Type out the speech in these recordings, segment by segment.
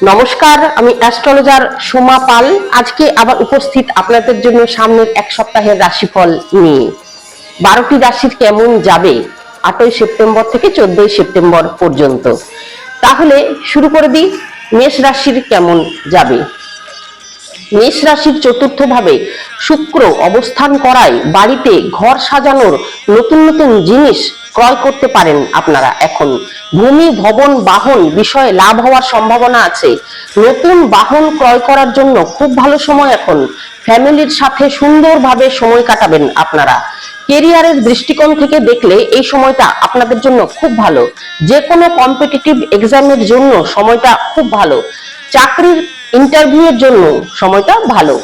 নমস্কার, আমি অ্যাস্ট্রোলজার সোমা পাল আজকে আবার উপস্থিত আপনাদের জন্য সামনের এক সপ্তাহের রাশিফল নিয়ে। 12টি রাশির কেমন যাবে 8ই সেপ্টেম্বর থেকে 14ই সেপ্টেম্বর পর্যন্ত। তাহলে শুরু করে দিই, মেষ রাশির কেমন যাবে। মেষ রাশির চতুর্থ ভাবে শুক্র অবস্থান করায় বাড়িতে ঘর সাজানোর নতুন নতুন জিনিস ক্রয় করতে পারেন আপনারা। এখন ভূমি, ভবন, বাহন বিষয়ে লাভ হওয়ার সম্ভাবনা আছে। নতুন বাহন ক্রয় করার জন্য খুব ভালো সময় এখন। ফ্যামিলির সাথে সুন্দরভাবে সময় কাটাবেন আপনারা। কেরিয়ারের দৃষ্টিকোণ থেকে দেখলে এই সময়টা আপনাদের জন্য খুব ভালো। যে কোনো কম্পিটিটিভ এক্সামের জন্য সময়টা খুব ভালো। চাকরির ইন্টারভিউয়ের জন্য সময়টা ভালো।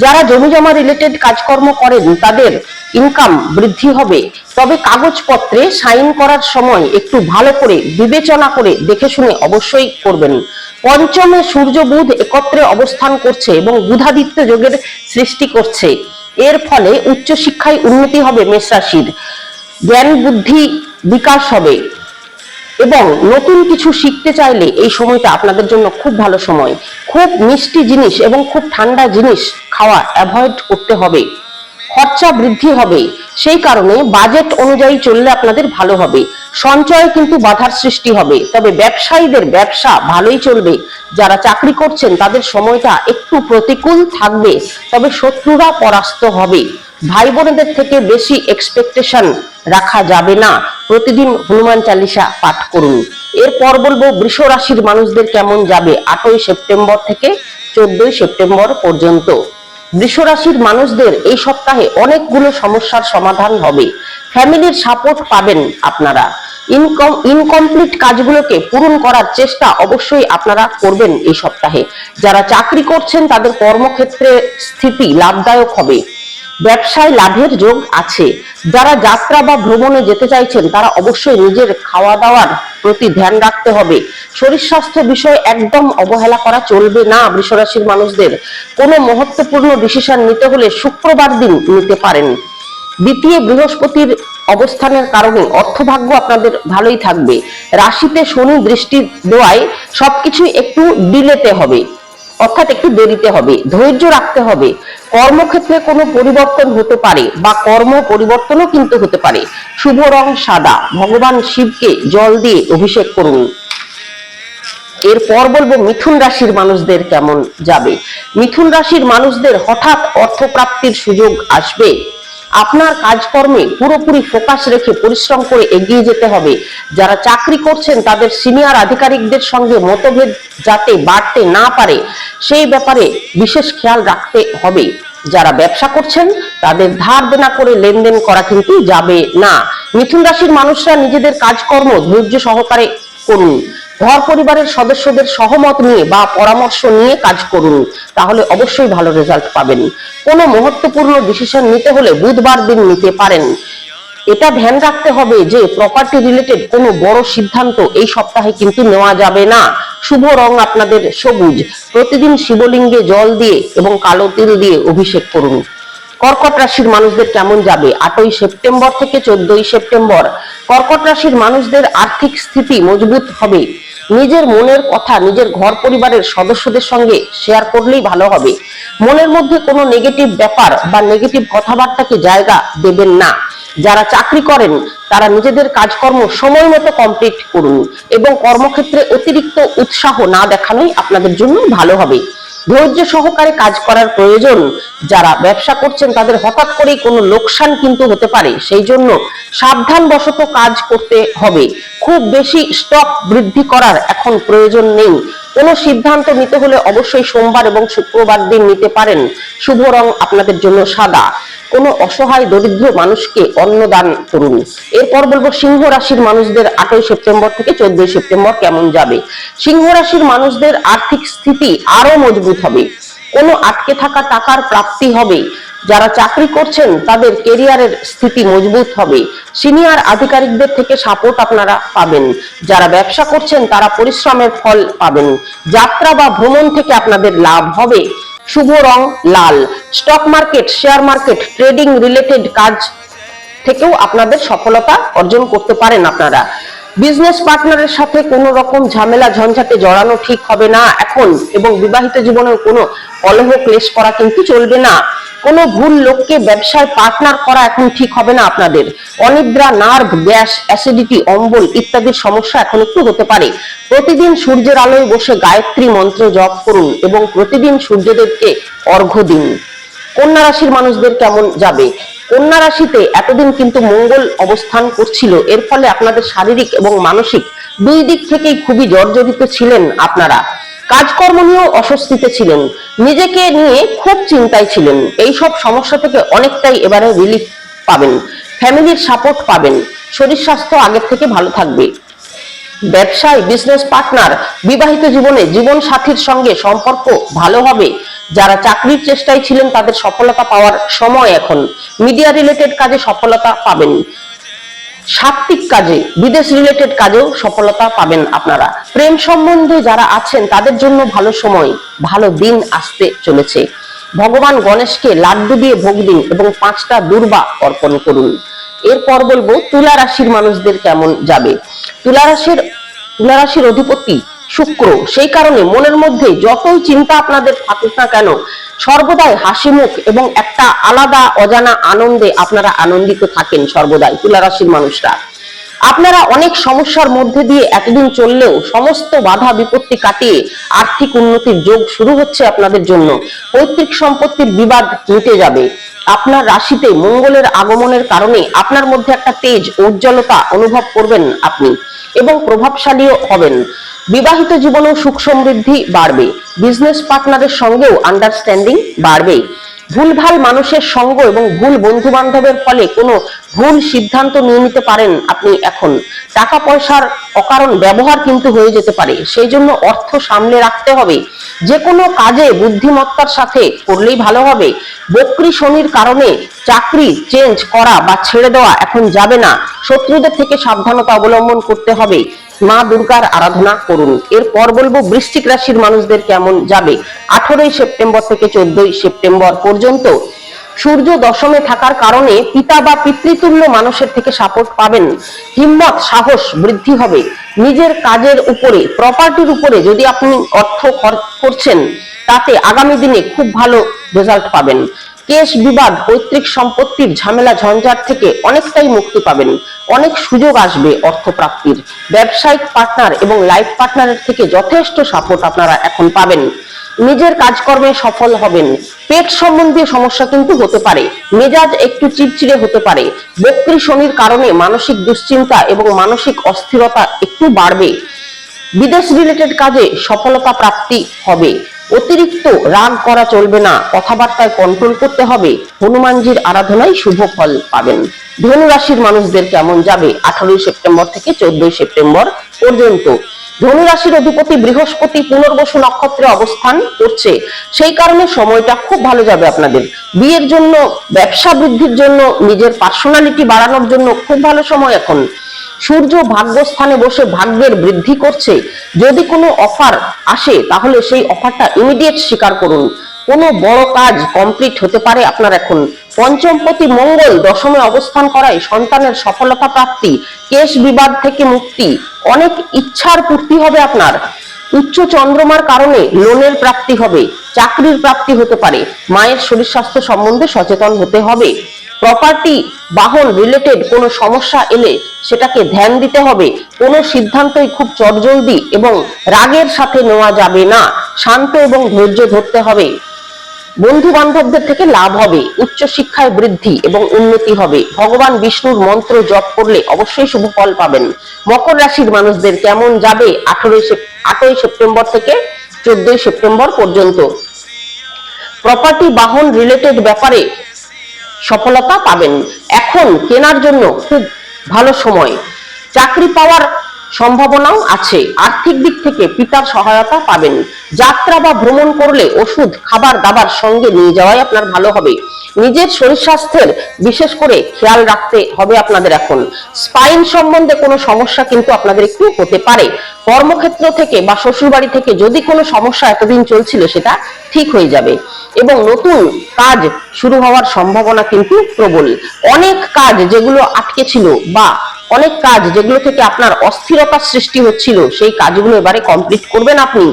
যারা জমি জমা রিলেটেড কাজকর্ম করেন তাদের ইনকাম বৃদ্ধি হবে, তবে কাগজপত্রে সাইন করার সময় একটু ভালো করে বিবেচনা করে দেখে শুনে অবশ্যই করবেন। পঞ্চমে সূর্য বুধ একত্রে অবস্থান করছে এবং বুধাদিত্য যোগের সৃষ্টি করছে। এর ফলে উচ্চশিক্ষায় উন্নতি হবে মেষ রাশির। জ্ঞান বুদ্ধি বিকাশ হবে এবং নতুন কিছু শিখতে চাইলে এই সময়টা আপনাদের জন্য খুব ভালো সময়। খুব মিষ্টি জিনিস এবং খুব ঠান্ডা জিনিস খাওয়া অ্যাভয়েড করতে হবে। খরচা বৃদ্ধি হবে, সেই কারণে বাজেট অনুযায়ী চললে আপনাদের ভালো হবে। সঞ্চয়ে কিন্তু বাধার সৃষ্টি হবে, তবে ব্যবসায়ীদের ব্যবসা ভালোই চলবে। যারা চাকরি করছেন তাদের সময়টা একটু প্রতিকূল থাকবে, তবে শত্রুরা পরাস্ত হবে। ভাই বোনেদের থেকে বেশি এক্সপেকটেশন রাখা যাবে না। প্রতিদিন হনুমান চালিসা পাঠ করুন। এরপর বলবো বৃষ রাশির মানুষদের কেমন যাবে 8ই সেপ্টেম্বর থেকে 14ই সেপ্টেম্বর পর্যন্ত। বৃষ রাশির মানুষদের এই সপ্তাহে অনেকগুলো সমস্যার সমাধান হবে। ফ্যামিলির সাপোর্ট পাবেন আপনারা। ইনকমপ্লিট কাজগুলোকে পূরণ করার চেষ্টা অবশ্যই আপনারা করবেন এই সপ্তাহে। যারা চাকরি করছেন তাদের কর্মক্ষেত্রে স্থিতি লাভদায়ক হবে। ব্যবসায় লাভের যোগ আছে। যারা যাত্রা বা ভ্রমণে যেতে চাইছেন তারা অবশ্যই নিজের খাওয়া দাওয়ার প্রতি ধ্যান রাখতে হবে। শরীর স্বাস্থ্য বিষয়ে একদম অবহেলা করা চলবে না। বৃষ রাশির মানুষদের কোনো মহত্বপূর্ণ ডিসিশন নিতে হলে শুক্রবার দিন নিতে পারেন। দ্বিতীয় বৃহস্পতির অবস্থানের কারণে অর্থভাগ্য আপনাদের ভালোই থাকবে। রাশিতে শনি দৃষ্টি দেওয়ায় সবকিছু একটু ডিলেতে হবে, অর্থাৎ একটু দেরিতে হবে। ধৈর্য রাখতে হবে। কর্মক্ষেত্রে কোনো পরিবর্তন হতে পারে বা কর্ম পরিবর্তনও কিন্তু হতে পারে। শুভ রং সাদা। ভগবান শিবকে জল দিয়ে অভিষেক করুন। এরপর বলবো মিথুন রাশির মানুষদের কেমন যাবে। মিথুন রাশির মানুষদের হঠাৎ অর্থপ্রাপ্তির সুযোগ আসবে। আপনার কাজকর্মে পুরোপুরি ফোকাস রেখে পরিশ্রম করে এগিয়ে যেতে হবে। যারা চাকরি করছেন তাদের সিনিয়র আধিকারিকদের সঙ্গে মতভেদ যাতে বাড়তে না পারে সেই ব্যাপারে বিশেষ খেয়াল রাখতে হবে। যারা ব্যবসা করছেন তাদের ধার দেনা করে লেনদেন করা কিন্তু যাবে না। মিথুন রাশির মানুষরা নিজেদের কাজকর্ম ধৈর্য সহকারে করুন। ঘর পরিবারের সদস্যদের সহমত নিয়ে বা পরামর্শ নিয়ে কাজ করুন, তাহলে অবশ্যই ভালো রেজাল্ট পাবেন। কোনো মহত্বপূর্ণ ডিসিশন নিতে হলে বুধবার দিন নিতে পারেন। এটা ধ্যান রাখতে হবে যে প্রপার্টি রিলেটেড কোনো বড় সিদ্ধান্ত এই সপ্তাহে কিন্তু নেওয়া যাবে না। শুভ রং আপনাদের সবুজ। প্রতিদিন শিবলিঙ্গে জল দিয়ে এবং কালো তিল দিয়ে অভিষেক করুন। কর্কট রাশির মানুষদের কেমন যাবে 8ই সেপ্টেম্বর থেকে 14ই সেপ্টেম্বর। কর্কট রাশির মানুষদের আর্থিক স্থিতি মজবুত হবে। নিজের মনের কথা নিজের ঘর পরিবারের সদস্যদের সঙ্গে শেয়ার করলেই ভালো হবে। মনের মধ্যে কোনো নেগেটিভ ব্যাপার বা নেগেটিভ কথাবার্তাকে জায়গা দেবেন না। যারা চাকরি করেন তারা নিজেদের কাজকর্ম সময় মতো কমপ্লিট করুন এবং কর্মক্ষেত্রে অতিরিক্ত উৎসাহ না দেখানোই আপনাদের জন্য ভালো হবে। ধৈর্য সহকারে কাজ করার প্রয়োজন। যারা ব্যবসা করছেন তাদের হঠাৎ করেই কোনো লোকসান কিন্তু হতে পারে, সেই জন্য সাবধানবশত কাজ করতে হবে। খুব বেশি স্টক বৃদ্ধি করার এখন প্রয়োজন নেই। কোনো সিদ্ধান্ত নিতে হলে অবশ্যই সোমবার এবং শুক্রবার দিন নিতে পারেন। শুভ রং আপনাদের জন্য সাদা। কোনো অসহায় দরিদ্র মানুষকে অন্ন দান করুন। এরপর বলবো সিংহ রাশির মানুষদের 8ই সেপ্টেম্বর থেকে 14ই সেপ্টেম্বর কেমন যাবে। সিংহ রাশির মানুষদের আর্থিক স্থিতি আরো মজবুত হবে। কোনো আটকে থাকা টাকার প্রাপ্তি হবে। যারা চাকরি করছেন তাদের কেরিয়ারের স্থিতি মজবুত হবে। সিনিয়র আধিকারিকদের থেকে সাপোর্ট আপনারা পাবেন। যারা ব্যবসা করছেন তারা পরিশ্রমের ফল পাবেন। যাত্রা বা ভ্রমণ থেকে আপনাদের লাভ হবে। শুভ রং লাল। Stock market, share market, trading related কাজ থেকেও আপনাদের সফলতা অর্জন করতে পারেন আপনারা। বিজনেস পার্টনারের সাথে কোনো রকম ঝামেলা ঝঞ্ঝাটে জড়ানো ঠিক হবে না এখন, এবং বিবাহিত জীবনেও কোনো কলহ ক্লেশ করা কিন্তু চলবে না। কোনো ভুল লোককে ব্যবসায় পার্টনার করা এখন ঠিক হবে না আপনাদের। অনিদ্রা, নার্ভ, গ্যাস, অ্যাসিডিটি, অম্বল ইত্যাদির সমস্যা এখন একটু হতে পারে। প্রতিদিন সূর্যের আলোয় বসে গায়ত্রী মন্ত্র জপ করুন এবং প্রতিদিন সূর্যদেবকে অর্ঘ্য দিন। কন্যা রাশির মানুষদের কেমন যাবে? কন্যা রাশিতে এতদিন কিন্তু মঙ্গল অবস্থান করছিল, এর ফলে আপনাদের শারীরিক এবং মানসিক দুই দিক থেকেই খুবই জর্জরিত ছিলেন আপনারা। কাজকর্ম নিয়েও অস্বস্তিতে ছিলেন, নিজেকে নিয়ে খুব চিন্তায় ছিলেন। এই সব সমস্যা থেকে অনেকটাই এবারে রিলিফ পাবেন, ফ্যামিলির সাপোর্ট পাবেন, শরীর স্বাস্থ্য আগের থেকে ভালো থাকবে। ব্যবসায়, বিজনেস পার্টনার, বিবাহিত জীবনে জীবন সাথীর সঙ্গে সম্পর্ক ভালো হবে। যারা চাকরির চেষ্টায় ছিলেন তাদের সফলতা পাওয়ার সময় এখন। মিডিয়া রিলেটেড কাজে সফলতা পাবেন, সাত্ত্বিক কাজে, বিদেশ রিলেটেড কাজেও সফলতা পাবেন আপনারা। প্রেম সম্বন্ধে যারা আছেন তাদের জন্য ভালো সময়, ভালো দিন আসতে চলেছে। ভগবান গণেশকে লাড্ডু দিয়ে ভোগ দিন এবং 5টা দূর্বা অর্পণ করুন। এরপর বলবো তুলা রাশির মানুষদের কেমন যাবে। তুলা রাশির অধিপতি শুক্র, সেই কারণে মনের মধ্যে যতই চিন্তা আপনাদের থাকুক না কেন, সর্বদাই হাসি মুখ এবং একটা আলাদা অজানা আনন্দে আপনারা আনন্দিত থাকেন সর্বদাই তুলা রাশির মানুষরা। আপনারা অনেক সমস্যার মধ্যে দিয়ে এতদিন চললেও সমস্ত বাধা বিপত্তি কাটিয়ে আর্থিক উন্নতির যোগ শুরু হচ্ছে আপনাদের জন্য। পৈতৃক সম্পত্তির বিবাদ মিটে যাবে। আপনার রাশিতে মঙ্গলের আগমনের কারণে আপনার মধ্যে একটা তেজ, উজ্জ্বলতা অনুভব করবেন আপনি এবং প্রভাবশালীও হবেন। বিবাহিত জীবনেও সুখ সমৃদ্ধি বাড়বে। বিজনেস পার্টনারের সঙ্গেও আন্ডারস্ট্যান্ডিং বাড়বে। ভুলভাল মানুষের সঙ্গ এবং ভুল বন্ধু বান্ধবের ফলে কোনো ভুল সিদ্ধান্ত নিয়ে নিতে পারেন আপনি এখন। টাকা পয়সার অকারণ ব্যবহার কিন্তু হয়ে যেতে পারে, সেই জন্য অর্থ সামলে রাখতে হবে। যে কোনো কাজে বুদ্ধিমত্তার সাথে করলেই ভালো হবে। বক্রী শনির কারণে চাকরি চেঞ্জ করা বা ছেড়ে দেওয়া এখন যাবে না। শত্রুদের থেকে সাবধানতা অবলম্বন করতে হবে। মা দুর্গার আরাধনা করুন। এরপর বলবো বৃশ্চিক রাশির মানুষদের কেমন যাবে। 18ই সেপ্টেম্বর থেকে 14ই সেপ্টেম্বর পর্যন্ত সূর্য দশমে থাকার কারণে পিতা বা পিতৃতুল্য মানুষের থেকে সাপোর্ট পাবেন। হিম্মত, সাহস বৃদ্ধি হবে। নিজের কাজের উপরে, প্রপার্টির উপরে যদি আপনি অর্থ খরচ করছেন তাতে আগামী দিনে খুব ভালো রেজাল্ট পাবেন। কেস বিবাদ, পৈতৃক সম্পত্তির ঝামেলা ঝঞ্ঝাট থেকে অনেকটাই মুক্তি পাবেন। অনেক সুযোগ আসবে অর্থপ্রাপ্তির। ব্যবসায়িক পার্টনার এবং লাইফ পার্টনারের থেকে যথেষ্ট সাপোর্ট আপনারা এখন পাবেন। নিজের কাজকর্মে সফল হবেন। পেট সম্বন্ধীয় সমস্যা কিন্তু হতে পারে, মেজাজ একটু চিড়চিড়ে হতে পারে। বক্রী শনির কারণে মানসিক দুশ্চিন্তা এবং মানসিক অস্থিরতা একটু বাড়বে। বিদেশ রিলেটেড কাজে সফলতা প্রাপ্তি হবে। অতিরিক্ত রাগ করা চলবে না, কথাবার্তায় কন্ট্রোল করতে হবে। হনুমানজির আরাধনায় শুভ ফল পাবেন। ধনু রাশির মানুষদের কেমন যাবে 18ই সেপ্টেম্বর থেকে 14ই সেপ্টেম্বর পর্যন্ত। ধনু রাশির অধিপতি বৃহস্পতি পুনর্বসু নক্ষত্রে অবস্থান করছে, সেই কারণে সময়টা খুব ভালো যাবে আপনাদের। বিয়ের জন্য, ব্যবসা বৃদ্ধির জন্য, নিজের পার্সোনালিটি বাড়ানোর জন্য খুব ভালো সময় এখন। সূর্য ভাগ্যস্থানে বসে ভাগ্যের বৃদ্ধি করছে। যদি কোনো অফার আসে তাহলে সেই অফারটা ইমিডিয়েট স্বীকার করুন। কোনো বড় কাজ কমপ্লিট হতে পারে আপনার এখন। পঞ্চমপতি মঙ্গল দশমে অবস্থান করায় সন্তানের সফলতা প্রাপ্তি, কেস বিবাদ থেকে মুক্তি, অনেক ইচ্ছার পূর্তি হবে আপনার। উচ্চ চন্দ্রমার কারণে লোনের প্রাপ্তি হবে, চাকরির প্রাপ্তি হতে পারে। মায়ের শরীর স্বাস্থ্য সম্বন্ধে সচেতন হতে হবে। প্রপার্টি, বাহন রিলেটেড কোনো সমস্যা এলে সেটাকে ধ্যান দিতে হবে। কোনো সিদ্ধান্তই খুব চটজলদি এবং রাগের সাথে নেওয়া যাবে না, শান্ত এবং ধৈর্য ধরতে হবে। বন্ধু বান্ধবদের থেকে লাভ হবে। উচ্চ শিক্ষায় বৃদ্ধি এবং উন্নতি হবে। ভগবান বিষ্ণুর মন্ত্র জপ করলে অবশ্যই শুভ ফল পাবেন। মকর রাশির মানুষদের কেমন যাবে 8ই সেপ্টেম্বর থেকে 14ই সেপ্টেম্বর পর্যন্ত। প্রপার্টি, বাহন রিলেটেড ব্যাপারে সফলতা পাবেন। এখন কেনার জন্য খুব ভালো সময়। চাকরি পাওয়ার সম্ভাবনাও আছে। আর্থিক দিক থেকে পিতার সহায়তা পাবেন। যাত্রা বা ভ্রমণ করলে ওষুধ, খাবার দাবার সঙ্গে নিয়ে যাওয়াই আপনার ভালো হবে। নিজের শরীর স্বাস্থ্যের বিশেষ করে খেয়াল রাখতে হবে আপনাদের এখন। স্পাইন সম্বন্ধে কোনো সমস্যা কিন্তু আপনাদের একটু হতে পারে। কর্মক্ষেত্র থেকে বা শ্বশুর বাড়ি থেকে যদি কোনো সমস্যা এতদিন চলছিল সেটা ঠিক হয়ে যাবে এবং নতুন কাজ শুরু হওয়ার সম্ভাবনা কিন্তু প্রবল। অনেক কাজ যেগুলো আটকে ছিল বা অনেক কাজ যেগুলো থেকে আপনার অস্থিরতার সৃষ্টি হচ্ছিল, সেই কাজগুলো এবারে কমপ্লিট করবেন আপনি।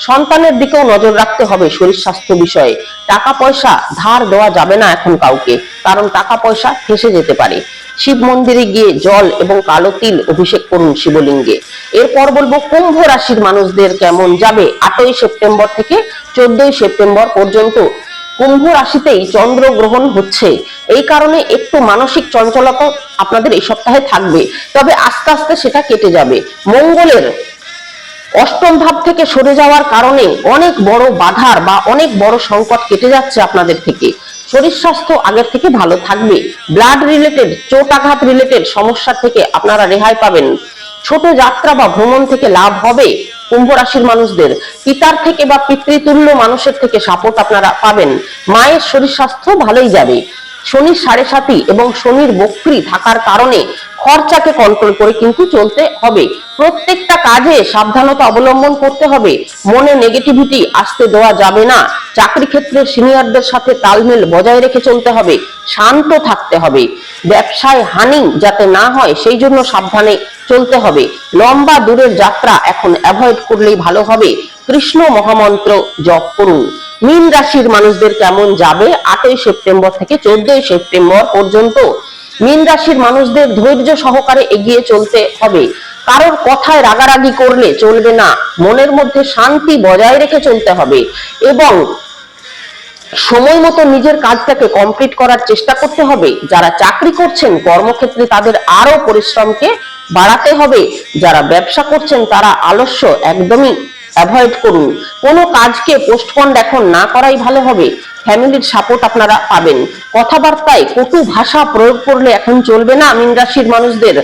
সন্তানের দিকেও নজর রাখতে হবে শরীর স্বাস্থ্য বিষয়ে। টাকা পয়সা ধার দেওয়া যাবে না এখন কাউকে, কারণ টাকা পয়সা ফেঁসে যেতে পারে। শিব মন্দিরে গিয়ে জল এবং কালো তিল অভিষেক করুন শিবলিঙ্গে। এরপর বলবো কুম্ভ রাশির মানুষদের কেমন যাবে 8ই সেপ্টেম্বর থেকে 14ই সেপ্টেম্বর পর্যন্ত। কুম্ভ রাশিতেই চন্দ্র গ্রহণ হচ্ছে, এই কারণে একটু মানসিক চঞ্চলতা আপনাদের এই সপ্তাহে থাকবে, তবে আস্তে আস্তে সেটা কেটে যাবে। মঙ্গলের অষ্টম ভাব থেকে সরে যাওয়ার কারণে অনেক বড় বাধার বা অনেক বড় সংকট কেটে যাচ্ছে আপনাদের থেকে। শরীর স্বাস্থ্য আগের থেকে ভালো থাকবে। ব্লাড রিলেটেড, চোট আঘাত রিলেটেড সমস্যা থেকে আপনারা রেহাই পাবেন। ছোট যাত্রা বা ভ্রমণ থেকে লাভ হবে কুম্ভ রাশির মানুষদের। পিতার থেকে বা পিতৃতুল্য মানুষের থেকে সাপোর্ট আপনারা পাবেন। মায়ের শরীর স্বাস্থ্য ভালোই যাবে। শনির 7.5 এবং শনির বক্রী থাকার কারণে খরচাকে কন্ট্রোল করে কিন্তু চলতে হবে। প্রত্যেকটা কাজে সাবধানতা অবলম্বন করতে হবে। মনে নেগেটিভিটি আসতে দেওয়া যাবে না। চাকরি ক্ষেত্রে সিনিয়রদের সাথে তালমেল বজায় রেখে চলতে হবে। শান্ত থাকতে হবে। ব্যবসায় হানি যাতে না হয় সেই জন্য সাবধানে চলতে হবে। লম্বা দূরের যাত্রা এখন অ্যাভয়েড করলেই ভালো হবে। কৃষ্ণ মহামন্ত্র জপ করুন। মীন রাশির মানুষদের কেমন যাবে 8ই সেপ্টেম্বর থেকে 14ই সেপ্টেম্বর পর্যন্ত। মীন রাশির মানুষদের ধৈর্য সহকারে এগিয়ে চলতে হবে। কারোর কথায় রাগারাগি করলে চলবে না। মনের মধ্যে শান্তি বজায় রেখে চলতে হবে এবং সময় মতো নিজের কাজটাকে কমপ্লিট করার চেষ্টা করতে হবে। যারা চাকরি করছেন কর্মক্ষেত্রে তাদের আরো পরিশ্রমকে বাড়াতে হবে। যারা ব্যবসা করছেন তারা আলস্য একদমই অ্যাভয়েড করুন। কোনো কাজকে পোস্টপন্ড এখন না করাই ভালো হবে। ফ্যামিলির সাপোর্ট আপনারা পাবেন। কথাবার্তায় কটু ভাষা প্রয়োগ করলে এখন চলবে না মীন রাশির মানুষদের।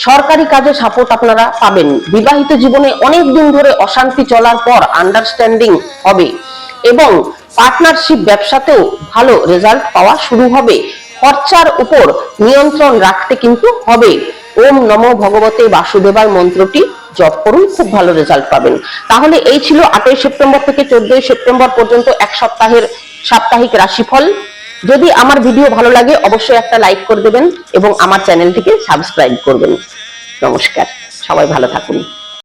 সরকারি কাজে সাপোর্ট আপনারা পাবেন। বিবাহিত জীবনে অনেক দিন ধরে অশান্তি চলার পর আন্ডারস্ট্যান্ডিং হবে এবং পার্টনারশিপ ব্যবসাতেও ভালো রেজাল্ট পাওয়া শুরু হবে। খরচার উপর নিয়ন্ত্রণ রাখতে কিন্তু হবে। ওম নমো ভগবতে বাসুদেবায় মন্ত্রটি জপ করুন, খুব ভালো রেজাল্ট পাবেন। তাহলে এই ছিল 8ই সেপ্টেম্বর থেকে 14ই সেপ্টেম্বর পর্যন্ত এক সপ্তাহের সাপ্তাহিক রাশিফল। যদি আমার ভিডিও ভালো লাগে অবশ্যই একটা লাইক করে দেবেন এবং আমার চ্যানেলটিকে সাবস্ক্রাইব করবেন। নমস্কার, সবাই ভালো থাকুন।